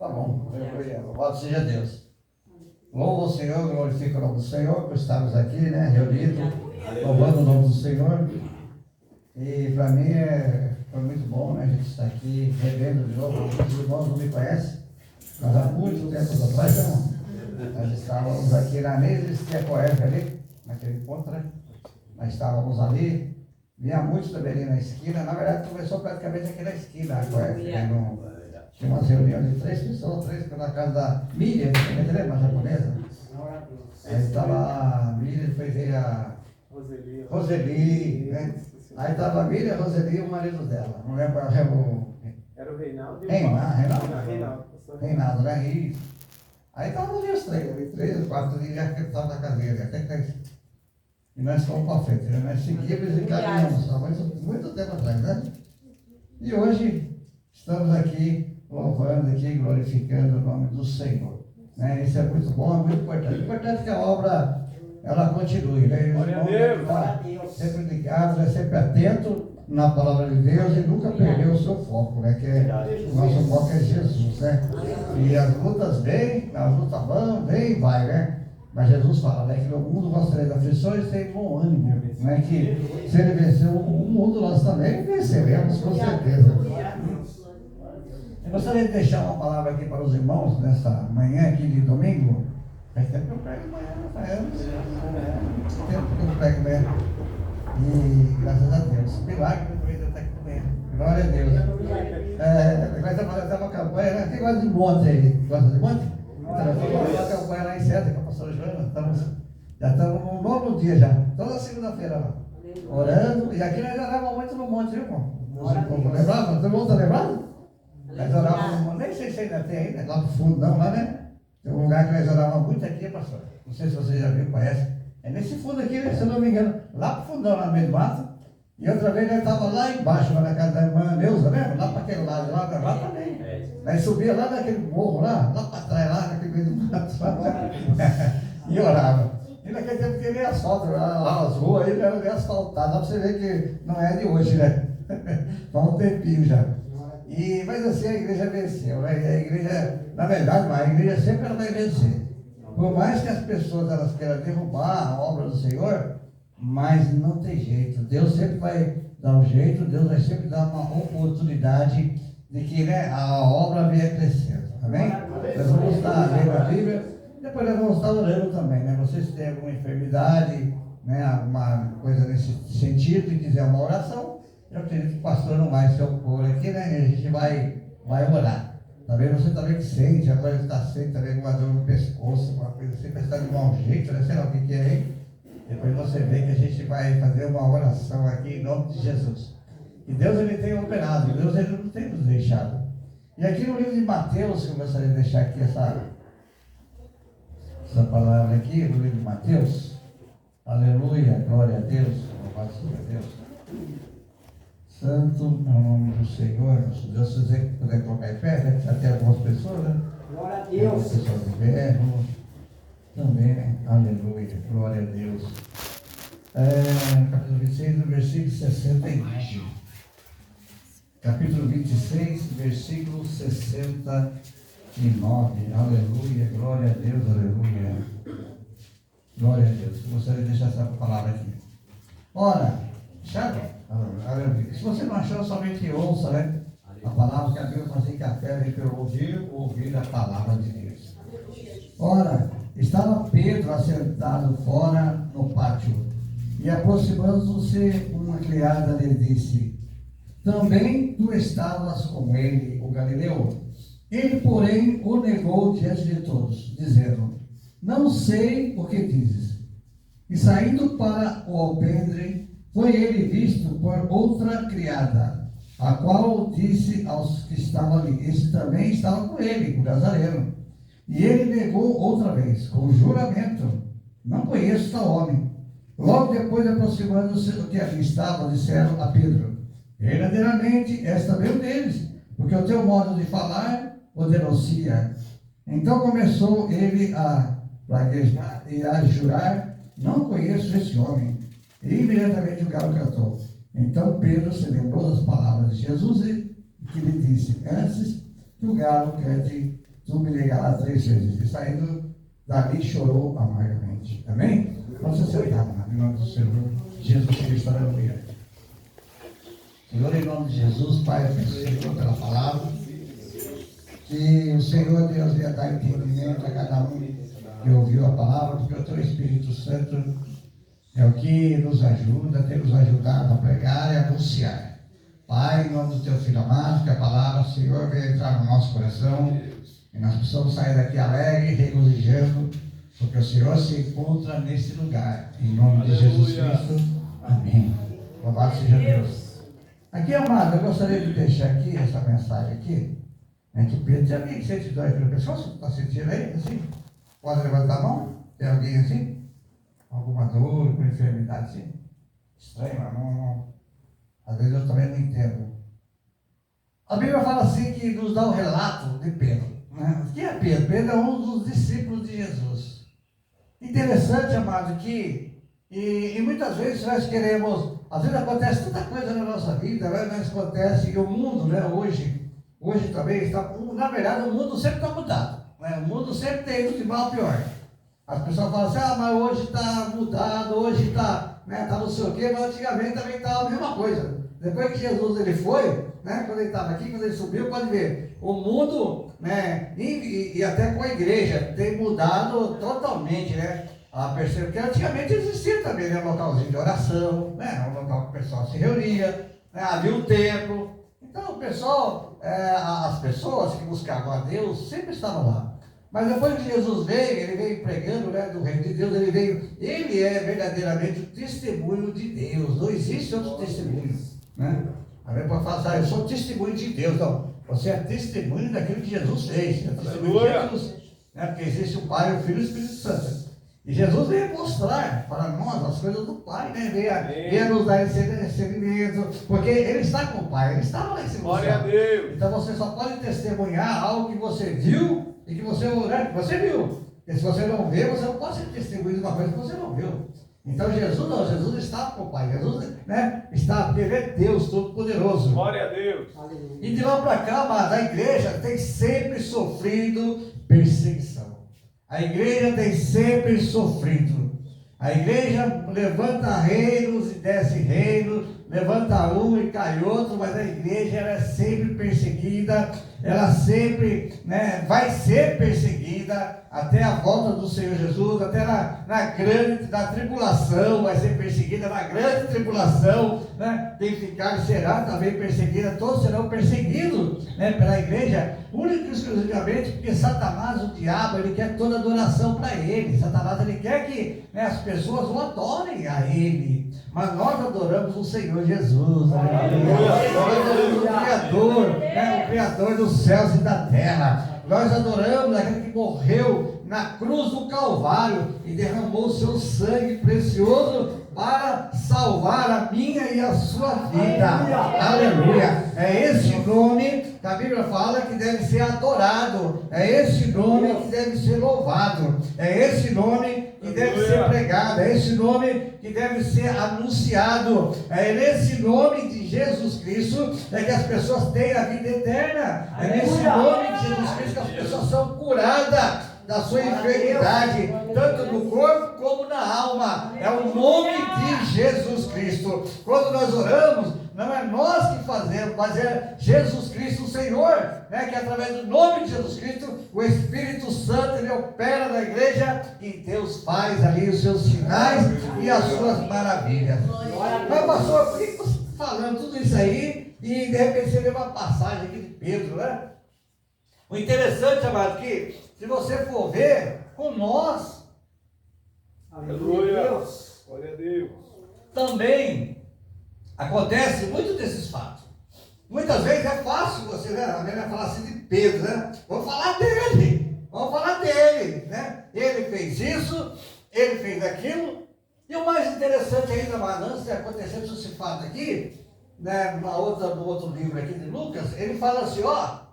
Tá bom, aleluia. Louvado seja Deus. Louvo o Senhor, glorifico o nome do Senhor, por estarmos aqui, né, reunidos, louvando o nome do Senhor. E para mim foi muito bom, né, a gente estar aqui revendo de novo. Os irmãos não me conhecem, mas há muito tempo atrás, não. Nós estávamos aqui na mesa, existia a Coerve ali, naquele encontro, né? Nós estávamos ali, vinha muitos também ali na esquina. Na verdade, começou praticamente aqui na esquina, a Coerve, né? Tinha umas reuniões de 3 pessoas, na casa da Miriam, você lembra, a japonesa? Aí estava a Miriam, depois veio a Roseli, né? Aí estava a Miriam, a Roseli e o marido dela. Não lembro, era o Reinaldo e o Reinaldo, né? E aí estavam os 3, 4 dias que estavam na cadeira, até que e nós fomos para frente, né? Nós seguimos e caminhamos, há muito tempo atrás, né? E hoje estamos aqui louvando aqui, glorificando o nome do Senhor, né? Isso é muito bom, é muito importante. O importante é que a obra ela continue, né? Glória a Deus. Sempre ligado, né? Sempre atento na palavra de Deus e nunca perder o seu foco, né? Que o nosso foco é Jesus, né? E as lutas vêm, as lutas vão, vem e vai, né? Mas Jesus fala, né, que no mundo nós teremos aflições, tem bom ânimo, né? Que se ele venceu o mundo, nós também venceremos, com certeza. Eu gostaria de deixar uma palavra aqui para os irmãos nessa manhã aqui de domingo. Faz tempo que eu prego manhã, faz tempo que eu prego manhã. E graças a Deus, milagre do Deus até que manhã. Glória a Deus. Vai fazer uma campanha, né? Quem gosta de monte aí? Gosta de monte? Então, nós vamos fazer uma campanha lá em Seta, com a pastora Joana. Já estamos no novo dia já. Toda segunda-feira lá. Orando. E aqui nós orávamos muito no monte, viu, irmão? Lembrava? Todo mundo está lembrado? Nós orávamos, nem sei se ainda tem ainda, lá no fundo não, lá, né? Tem um lugar que nós orávamos muito aqui, pastor. Não sei se você já viu, conhece. É nesse fundo aqui, né, se eu não me engano, lá pro fundão, lá no meio do mato. E outra vez nós estávamos lá embaixo, lá na casa da irmã Neuza, né? Lá para aquele lado, lá também. Nós subia lá naquele morro, lá para trás, lá naquele meio do mato. E orava. E naquele tempo tinha nem asfalto, lá as ruas aí não eram nem asfaltadas. Dá para você ver que não é de hoje, né? Faz um tempinho já. Mas assim, a igreja venceu, né? A igreja, na verdade, a igreja sempre ela vai vencer. Por mais que as pessoas elas queiram derrubar a obra do Senhor, mas não tem jeito. Deus sempre vai dar um jeito, Deus vai sempre dar uma oportunidade de que, né, a obra venha crescendo. Amém? Nós vamos estar lendo a Bíblia, depois nós vamos estar orando também, né? Vocês têm alguma enfermidade, né, alguma coisa nesse sentido, e quiser uma oração, eu acredito que o pastor não vai se opor aqui, né? A gente vai orar. Talvez você também que sente, agora está sentindo também uma dor no pescoço, uma coisa assim, parece que está de mau jeito, né? Sei lá o que é aí. Depois você vê que a gente vai fazer uma oração aqui em nome de Jesus. E Deus ele tem operado, Deus ele não tem nos deixado. E aqui no livro de Mateus, que eu gostaria de deixar aqui essa palavra aqui, no livro de Mateus. Aleluia, glória a Deus, louvado seja Deus. Santo é o nome do Senhor, nosso Deus. Se você puder colocar em pé, né? Já tem algumas pessoas, né? Glória a Deus. Algumas pessoas de pé, também, né? Aleluia, glória a Deus. Capítulo 26, no versículo 69. Capítulo 26, versículo 69. Aleluia, glória a Deus, aleluia. Glória a Deus. Eu gostaria de deixar essa palavra aqui. Ora, sabe? Se você não achou, somente ouça, né? A palavra que a Bíblia faz assim, que a fé vem pelo ouvir a palavra de Deus. Ora, estava Pedro assentado fora no pátio, e aproximando-se uma criada lhe disse: também tu estavas com ele, o Galileu. Ele, porém, o negou diante de todos, dizendo: não sei o que dizes. E saindo para o alpendre, foi ele visto por outra criada, a qual disse aos que estavam ali: esse também estava com ele, o Nazareno. E ele negou outra vez, com juramento: não conheço tal homem. Logo depois, aproximando-se do que ali estava, disseram a Pedro: verdadeiramente, és também um deles, porque o teu modo de falar o denuncia. Então começou ele a praguejar e a jurar: não conheço esse homem. E imediatamente o galo cantou. Então Pedro se lembrou das palavras de Jesus e que lhe disse: antes que o galo cante, tu me negarás 3 vezes. E saindo dali chorou amargamente. Amém? Vamos sentar, amado, em nome do Senhor Jesus Cristo, aleluia. Senhor, em nome de Jesus, Pai, eu peço, Senhor, pela palavra, que o Senhor Deus venha dar entendimento a cada um que ouviu a palavra, porque o Teu Espírito Santo é o que nos ajuda, tem nos ajudado a pregar e a anunciar. Pai, em nome do Teu Filho amado, que a palavra, Senhor, venha entrar no nosso coração e nós possamos sair daqui alegre, regozijando, porque o Senhor se encontra nesse lugar. Em nome de Jesus Cristo. Amém. Louvado seja Deus. Aqui, amado, eu gostaria de deixar aqui essa mensagem aqui, né, que Pedro tinha alguém que sente dor pela pessoa, você está sentindo aí, assim? Pode levantar a mão? Tem alguém assim? Alguma dor, com enfermidade assim? Estranho, mas não. Às vezes eu também não entendo. A Bíblia fala assim que nos dá o relato de Pedro. Né? Quem é Pedro? Pedro é um dos discípulos de Jesus. Interessante, amado, que e muitas vezes nós queremos, às vezes acontece tanta coisa na nossa vida, né? Mas acontece, e o mundo, né, hoje também está, na verdade o mundo sempre está mudado, né? O mundo sempre tem ido de mal a pior. As pessoas falam assim, mas hoje está mudado, hoje está, né, tá não sei o quê, mas antigamente também estava a mesma coisa. Depois que Jesus ele foi, né, quando ele estava aqui, quando ele subiu, pode ver, o mundo, né, e até com a igreja, tem mudado totalmente, né? Percebe que antigamente existia também, né, um localzinho de oração, né, um local que o pessoal se reunia, né, havia um templo. Então o pessoal, as pessoas que buscavam a Deus sempre estavam lá. Mas depois que Jesus veio, ele veio pregando, né, do reino de Deus, ele é verdadeiramente o testemunho de Deus. Não existe outro testemunho, né? A gente pode falar assim, eu sou testemunho de Deus. Não, você é testemunho daquilo que Jesus fez. É testemunho de Jesus, né? Porque existe o Pai, o Filho e o Espírito Santo. E Jesus veio mostrar para nós as coisas do Pai, né? Veio nos dar esse discernimento, porque Ele está com o Pai, Ele estava lá em cima. Glória a Deus. Então você só pode testemunhar algo que você viu e que você, né, que você viu. Porque se você não vê, você não pode ser testemunho de uma coisa que você não viu. Então Jesus não, Jesus estava com o Pai, Jesus, né, está, porque Ele é Deus Todo-Poderoso. Glória a Deus. E de lá para cá, mas a igreja tem sempre sofrido perseguição. A igreja tem sempre sofrido. A igreja levanta reinos e desce reinos, levanta um e cai outro, mas a igreja ela é sempre perseguida, ela sempre, né, vai ser perseguida até a volta do Senhor Jesus, até na tribulação, vai ser perseguida na grande tribulação, né? Quem ficar será também perseguida, todos serão perseguidos, né, pela igreja, única e exclusivamente porque Satanás, o diabo, ele quer toda adoração para ele. Satanás, ele quer que, né, as pessoas o adorem a ele, mas nós adoramos o Senhor Jesus, nós adoramos o Criador, né, o Criador dos céus e da terra. Nós adoramos aquele que morreu na cruz do Calvário e derramou o seu sangue precioso para salvar a minha e a sua vida. Aleluia. É esse nome que a Bíblia fala que deve ser adorado. É esse nome que deve ser louvado. É esse nome que deve ser pregado. É esse nome que deve ser anunciado. É nesse nome de Jesus Cristo que as pessoas têm a vida eterna. É nesse nome de Jesus Cristo que as pessoas são curadas da sua enfermidade, tanto no corpo como na alma. É o nome de Jesus Cristo. Quando nós oramos, não é nós que fazemos, mas é Jesus Cristo, o Senhor, né? Que através do nome de Jesus Cristo, o Espírito Santo, ele opera na igreja e Deus faz ali os seus sinais e as suas maravilhas. Mas pastor, por que você está falando tudo isso aí e de repente você vê uma passagem aqui de Pedro, né? O interessante, amado, que se você for ver, com nós, aleluia, glória a Deus, também acontece muito desses fatos. Muitas vezes é fácil você, né, falar assim de Pedro, né? Vamos falar dele, né? Ele fez isso, ele fez aquilo. E o mais interessante ainda, mas antes de acontecer esse fato aqui, né, no outro livro aqui de Lucas, ele fala assim, ó,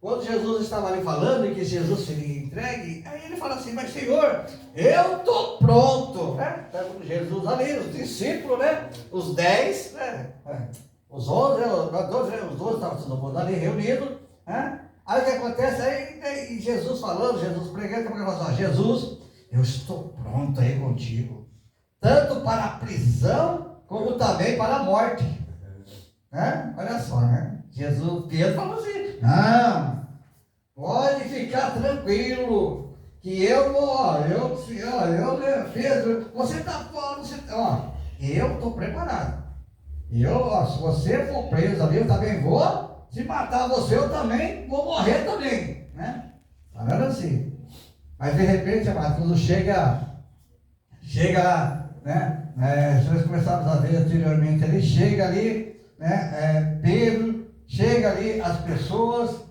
quando Jesus estava ali falando e que Jesus seria entregue, aí ele fala assim, mas Senhor, eu estou pronto, né? Jesus ali, os discípulos, né? Os 10, né? Os 11, os 12 estavam todo mundo ali reunidos, né? Aí o que acontece? Aí Jesus falando, Jesus pregando, que falou assim, Jesus, eu estou pronto aí contigo, tanto para a prisão, como também para a morte. Né? Olha só, né? Pedro falou assim, não, pode ficar tranquilo, que eu vou, Pedro, você está fora, eu estou preparado. Se você for preso ali, eu também vou. Se matar você, eu também vou morrer também. Né? Falando assim. Mas de repente, amado, quando chega, né? Se nós começarmos a ver anteriormente, ele chega ali, né? Pedro, chega ali as pessoas,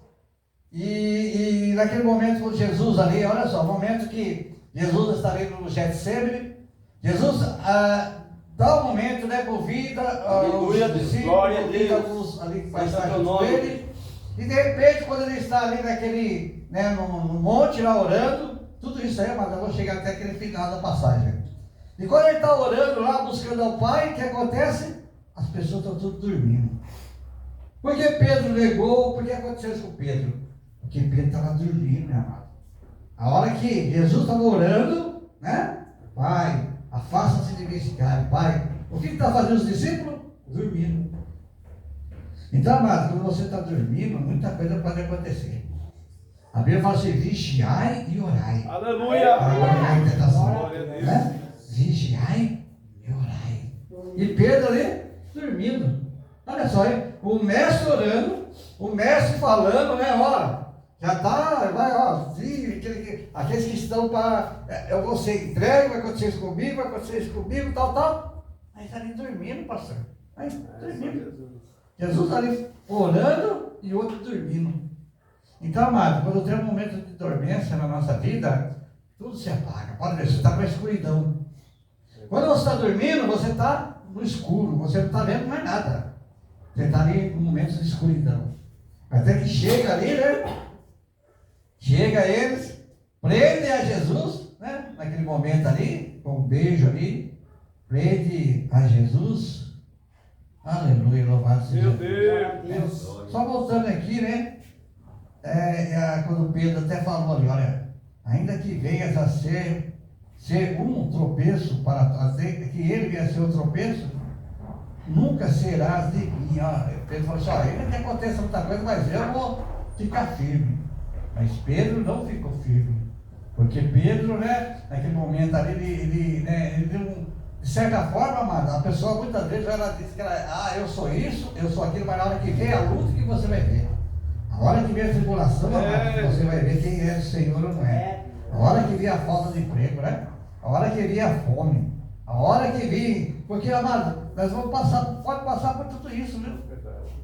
e naquele momento com Jesus ali, olha só, o momento que Jesus está ali no Getsemane, Jesus dá um momento, né, convida os discípulos, convida alguns ali que faz estar junto com ele, e de repente, quando ele está ali naquele, né, no monte lá orando, tudo isso aí, mas eu vou chegar até aquele final da passagem. E quando ele está orando lá, buscando ao Pai, o que acontece? As pessoas estão tudo dormindo. Por que Pedro negou? Por que aconteceu isso com Pedro? Porque Pedro estava dormindo, meu amado. A hora que Jesus estava orando, né? Pai, afasta-se de mim esse cara. Pai, o que está fazendo os discípulos? Dormindo. Então, amado, quando você está dormindo, muita coisa pode acontecer. A Bíblia fala assim, vigiai e orai. Aleluia! Né? Vigiai e orai. E Pedro ali, dormindo. Olha só, hein? O mestre orando, o mestre falando, né? Ó, já está, vai, ó, aqueles que estão para, eu vou ser entregue, vai acontecer isso comigo, tal. Aí está ali dormindo, pastor. Aí, dormindo. Jesus está ali orando e o outro dormindo. Então, amado, quando tem um momento de dormência na nossa vida, tudo se apaga. Pode ver, você está com a escuridão. Quando você está dormindo, você está no escuro, você não está vendo mais nada. Você está ali em momentos de escuridão. Até que chega ali, né? Chega eles, prendem a Jesus, né? Naquele momento ali, com um beijo ali, prende a Jesus. Aleluia, louvado seja Deus. Só voltando aqui, né? Quando Pedro até falou ali, olha, ainda que venhas a ser um tropeço que ele venha a ser um tropeço, nunca serás de mim. Pedro falou assim, ainda que aconteça muita coisa, mas eu vou ficar firme. Mas Pedro não ficou firme, porque Pedro, né, naquele momento ali, ele de certa forma, amado, a pessoa muitas vezes ela diz que eu sou isso, eu sou aquilo, mas na hora que vem a luta que você vai ver. A hora que vem a tribulação, amado, você vai ver quem é o Senhor ou não é. A hora que vem a falta de emprego, né? A hora que vem a fome. A hora que vem... Porque, amado, nós vamos pode passar por tudo isso, viu?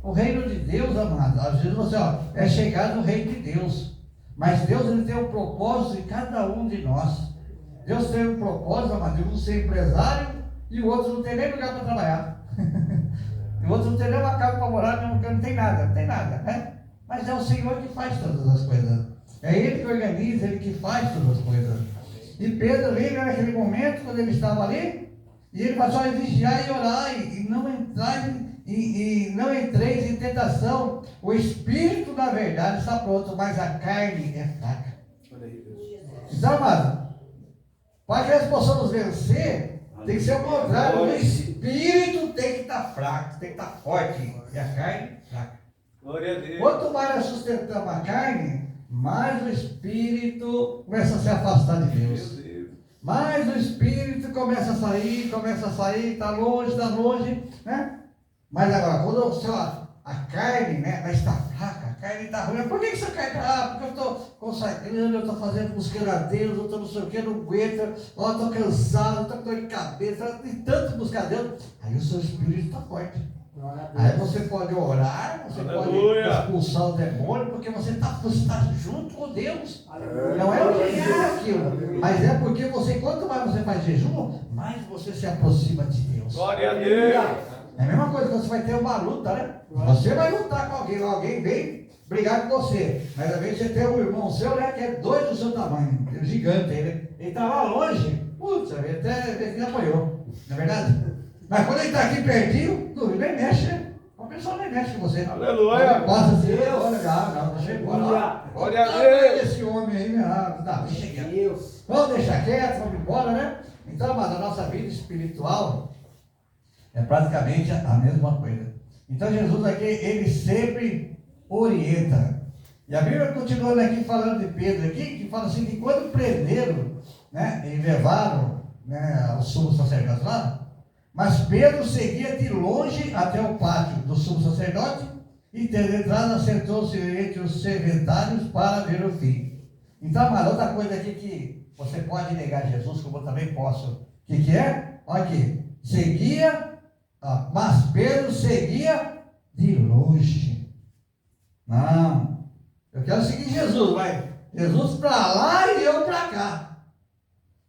O reino de Deus, amado, às vezes você, é chegar no reino de Deus. Mas Deus, ele tem um propósito em cada um de nós. Deus tem um propósito, amado, de um ser empresário e o outro não tem nem lugar para trabalhar. E o outro não tem nem uma casa para morar, não tem nada, né? Mas é o Senhor que faz todas as coisas. É Ele que organiza, Ele que faz todas as coisas. E Pedro ali, naquele momento, quando ele estava ali, e ele passou a vigiar e orar, e não entreis em tentação. O Espírito da verdade está pronto, mas a carne é fraca. Então, amado, para que nós possamos vencer, tem que ser o contrário. O Espírito tem que estar fraco, tem que estar forte, e a carne fraca. Glória a Deus. Quanto mais nós sustentamos a carne, mais o Espírito começa a se afastar de Deus. Mais o Espírito começa a sair, está longe, né? Mas agora, quando a carne, né, ela está fraca, a carne está ruim. Por que essa carne está? Porque eu estou consagrando, eu estou buscando a Deus, eu estou não sei o que, não aguento, eu estou cansado, eu estou com dor de cabeça, tem tanto buscar Deus. Aí o seu Espírito está forte. Aí você pode orar, você pode expulsar o demônio, porque você está junto com Deus. Não é o que é aquilo, mas é porque quanto mais você faz jejum, mais você se aproxima de Deus. Glória a Deus. É a mesma coisa que você vai ter uma luta, né? Você vai lutar com alguém vem brigar com você, mas às vezes você tem um irmão seu, né, que é dois do seu tamanho, gigante, ele está lá longe, ele até apanhou, não é verdade? Mas quando ele está aqui pertinho, nem mexe, né? pessoa nem mexe com você. Aleluia. Passa assim, olha, não, chegou lá. Glória a Deus. Esse homem aí, deixa quieto. Vamos deixar quieto, vamos embora, né? Então, mas a nossa vida espiritual é praticamente a mesma coisa. Então, Jesus aqui, ele sempre orienta. E a Bíblia continuando aqui, falando de Pedro aqui, que fala assim, que quando prenderam, né, e levaram, né, o sumo sacerdote lá, mas Pedro seguia de longe até o pátio do sumo sacerdote, e tendo entrado, assentou-se entre os serventários para ver o fim. Então, mas outra coisa aqui que você pode negar Jesus, como eu também posso. O que é? Olha aqui. Seguia, mas Pedro seguia de longe. Não. Eu quero seguir Jesus, vai. Jesus para lá e eu para cá.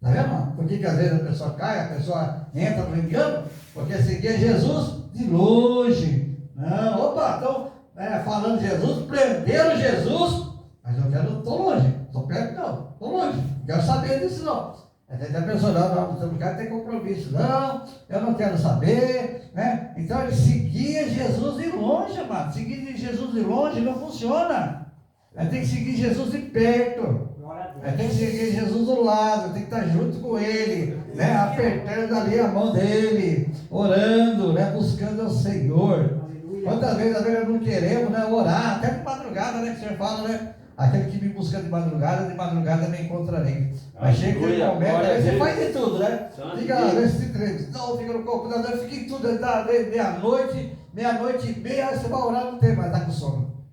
Tá vendo? Por que às vezes a pessoa cai, a pessoa entra no engano? Porque seguia Jesus de longe. Não, opa, estão falando de Jesus, prenderam Jesus, mas eu quero, estou longe, estou perto não, estou longe, não quero saber disso não. Até a pessoa, não, você não quer ter compromisso, não, eu não quero saber, né? Então ele seguia Jesus de longe, amado. Seguir Jesus de longe não funciona. Tem que seguir Jesus de perto. Tem que seguir Jesus do lado, tem que estar junto com ele, né? Apertando ali a mão dele, orando, né? Buscando o Senhor. Quantas vezes nós não queremos, né, orar, até de madrugada, né, que o Senhor fala, né, aquele que me busca de madrugada me encontrarei. Mas chega aquele momento, aí você faz de tudo, né, fica lá, nesse treino, não, fica no computador, fica em tudo, meia-noite e meia, aí você vai orar, não tem mais, tá com sono.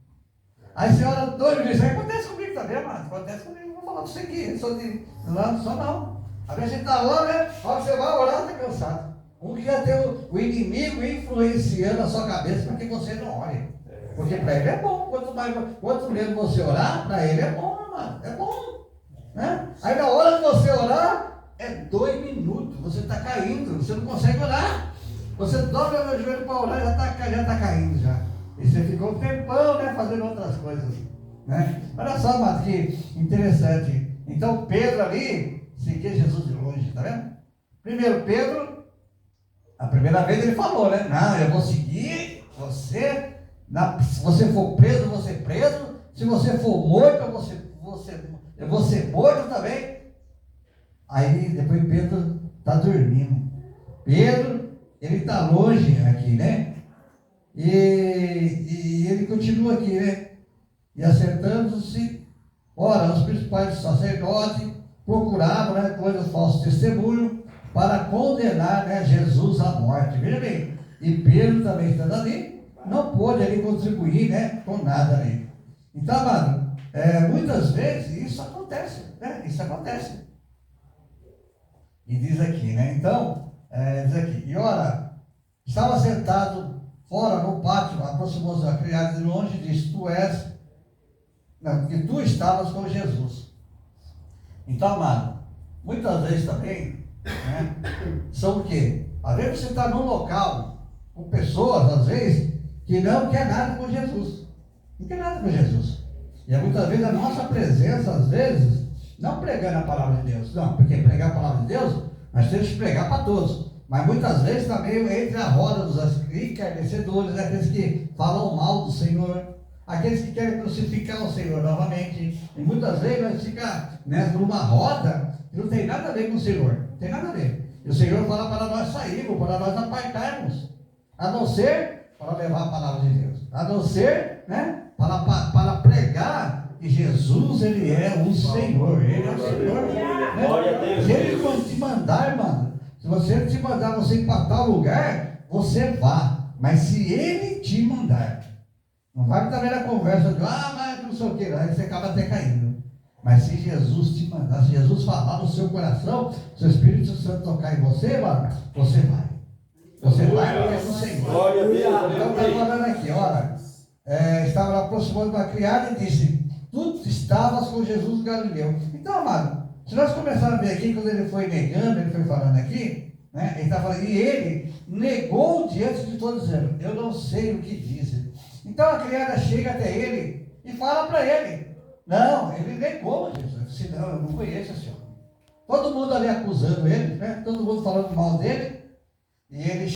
Aí você ora 2 dias, aí acontece comigo também, mano, acontece comigo, não vou falar pra você aqui, só não. Às vezes a gente tá lá, né, a hora que você vai orar, tá cansado. Um que já tem o inimigo influenciando a sua cabeça para que você não ore. Porque para ele é bom. Quanto menos você orar, para ele é bom, mano. É bom. Né? Aí na hora de você orar, é 2 minutos. Você está caindo. Você não consegue orar. Você dobra o joelho para orar e já tá caindo já. E você ficou um tempão, né, fazendo outras coisas. Né? Olha só, mano, que interessante. Então Pedro ali seguia Jesus de longe, tá vendo? Primeiro, Pedro. A primeira vez ele falou, né? Não, eu vou seguir você. Se você for preso, eu vou ser preso. Se você for morto, eu vou ser morto também. Aí depois Pedro está dormindo. Pedro, ele está longe aqui, né? E ele continua aqui, né? E acertando-se, ora, os principais sacerdotes procuravam, né, coisas falsos testemunhos, para condenar, né, Jesus à morte. Veja bem, e Pedro também estando ali, não pôde ali contribuir, né, com nada ali. Então, amado, muitas vezes isso acontece, né? Isso acontece. E diz aqui, né? Então, diz aqui, e ora, estava sentado fora no pátio, aproximou-se da criada de longe e disse, que tu estavas com Jesus. Então, amado, muitas vezes também, né, são o quê? Às vezes você está num local com pessoas, às vezes, que não quer nada com Jesus. Não quer nada com Jesus. E muitas vezes a nossa presença, às vezes, não pregando a palavra de Deus. Não, porque pregar a palavra de Deus, nós temos que pregar para todos. Mas muitas vezes também entre a roda dos encarnecedores, aqueles que falam mal do Senhor, aqueles que querem crucificar o Senhor novamente. E muitas vezes nós ficamos, né, numa roda que não tem nada a ver com o Senhor. Não tem nada a ver. E o Senhor fala para nós sairmos, para nós apartarmos. A não ser para levar a palavra de Deus. A não ser, né, para pregar que Jesus, Ele é o Senhor. Ele é o Senhor. Né? Se Ele te mandar, mano, se você te mandar você ir para tal lugar, você vá. Mas se Ele te mandar, não vai também na conversa de, mas não sei o que, aí você acaba até caindo. Mas se Jesus te mandar, se Jesus falar no seu coração, se o Espírito Santo tocar em você, mano, você vai. Você vai porque é o Senhor. Glória a Deus. Então está falando aqui, olha, estava aproximando uma criada e disse, tu estavas com Jesus Galileu. Então, amado, se nós começarmos a ver aqui, quando ele foi negando, ele foi falando aqui, né, ele está falando, e ele negou diante de todos, dizendo, eu não sei o que dizem. Então a criada chega até ele e fala para ele, não, ele negou Jesus, disse, não, eu não conheço esse homem. Todo mundo ali acusando ele, né, todo mundo falando mal dele, e ele